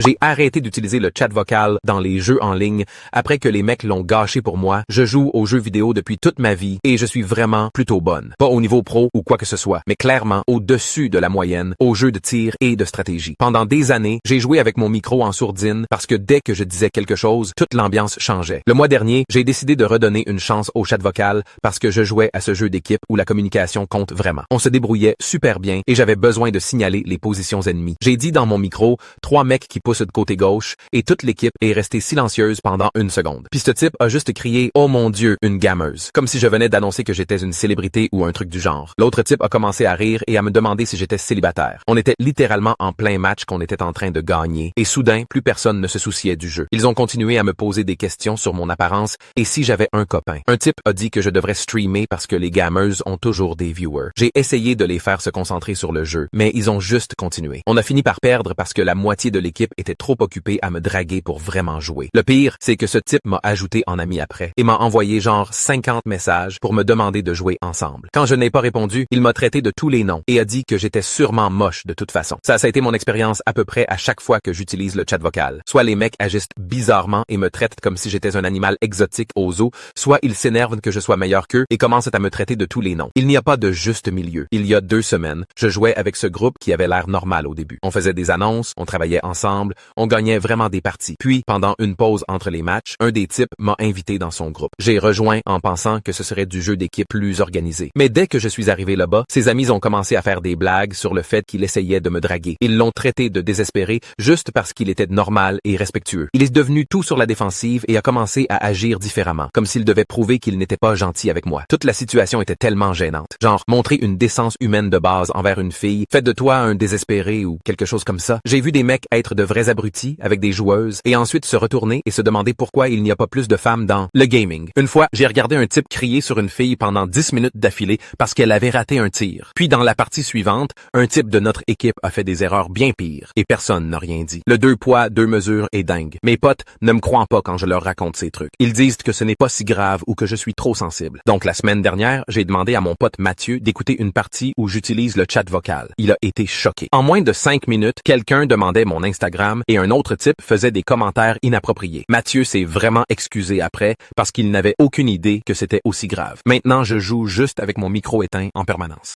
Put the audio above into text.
J'ai arrêté d'utiliser le chat vocal dans les jeux en ligne après que les mecs l'ont gâché pour moi. Je joue aux jeux vidéo depuis toute ma vie et je suis vraiment plutôt bonne. Pas au niveau pro ou quoi que ce soit, mais clairement au-dessus de la moyenne aux jeux de tir et de stratégie. Pendant des années, j'ai joué avec mon micro en sourdine parce que dès que je disais quelque chose, toute l'ambiance changeait. Le mois dernier, j'ai décidé de redonner une chance au chat vocal parce que je jouais à ce jeu d'équipe où la communication compte vraiment. On se débrouillait super bien et j'avais besoin de signaler les positions ennemies. J'ai dit dans mon micro, 3 mecs qui poussent de côté gauche et toute l'équipe est restée silencieuse pendant 1 seconde. Puis ce type a juste crié « Oh mon Dieu, une gameuse », comme si je venais d'annoncer que j'étais une célébrité ou un truc du genre. L'autre type a commencé à rire et à me demander si j'étais célibataire. On était littéralement en plein match qu'on était en train de gagner et soudain, plus personne ne se souciait du jeu. Ils ont continué à me poser des questions sur mon apparence et si j'avais un copain. Un type a dit que je devrais streamer parce que les gameuses ont toujours des viewers. J'ai essayé de les faire se concentrer sur le jeu, mais ils ont juste continué. On a fini par perdre parce que la moitié de l'équipe était trop occupé à me draguer pour vraiment jouer. Le pire, c'est que ce type m'a ajouté en ami après et m'a envoyé genre 50 messages pour me demander de jouer ensemble. Quand je n'ai pas répondu, il m'a traité de tous les noms et a dit que j'étais sûrement moche de toute façon. Ça a été mon expérience à peu près à chaque fois que j'utilise le chat vocal. Soit les mecs agissent bizarrement et me traitent comme si j'étais un animal exotique au zoo, soit ils s'énervent que je sois meilleur qu'eux et commencent à me traiter de tous les noms. Il n'y a pas de juste milieu. Il y a 2 semaines, je jouais avec ce groupe qui avait l'air normal au début. On faisait des annonces, on travaillait ensemble, on gagnait vraiment des parties. Puis, pendant une pause entre les matchs, un des types m'a invité dans son groupe. J'ai rejoint en pensant que ce serait du jeu d'équipe plus organisé. Mais dès que je suis arrivé là-bas, ses amis ont commencé à faire des blagues sur le fait qu'il essayait de me draguer. Ils l'ont traité de désespéré juste parce qu'il était normal et respectueux. Il est devenu tout sur la défensive et a commencé à agir différemment, comme s'il devait prouver qu'il n'était pas gentil avec moi. Toute la situation était tellement gênante. Genre, montrer une décence humaine de base envers une fille, faites de toi un désespéré ou quelque chose comme ça. J'ai vu des mecs être de vrais abrutis avec des joueuses et ensuite se retourner et se demander pourquoi il n'y a pas plus de femmes dans le gaming. Une fois, j'ai regardé un type crier sur une fille pendant 10 minutes d'affilée parce qu'elle avait raté un tir. Puis dans la partie suivante, un type de notre équipe a fait des erreurs bien pires et personne n'a rien dit. Le 2 poids, 2 mesures est dingue. Mes potes ne me croient pas quand je leur raconte ces trucs. Ils disent que ce n'est pas si grave ou que je suis trop sensible. Donc la semaine dernière, j'ai demandé à mon pote Mathieu d'écouter une partie où j'utilise le chat vocal. Il a été choqué. En moins de 5 minutes, quelqu'un demandait mon Instagram et un autre type faisait des commentaires inappropriés. Mathieu s'est vraiment excusé après parce qu'il n'avait aucune idée que c'était aussi grave. Maintenant, je joue juste avec mon micro éteint en permanence.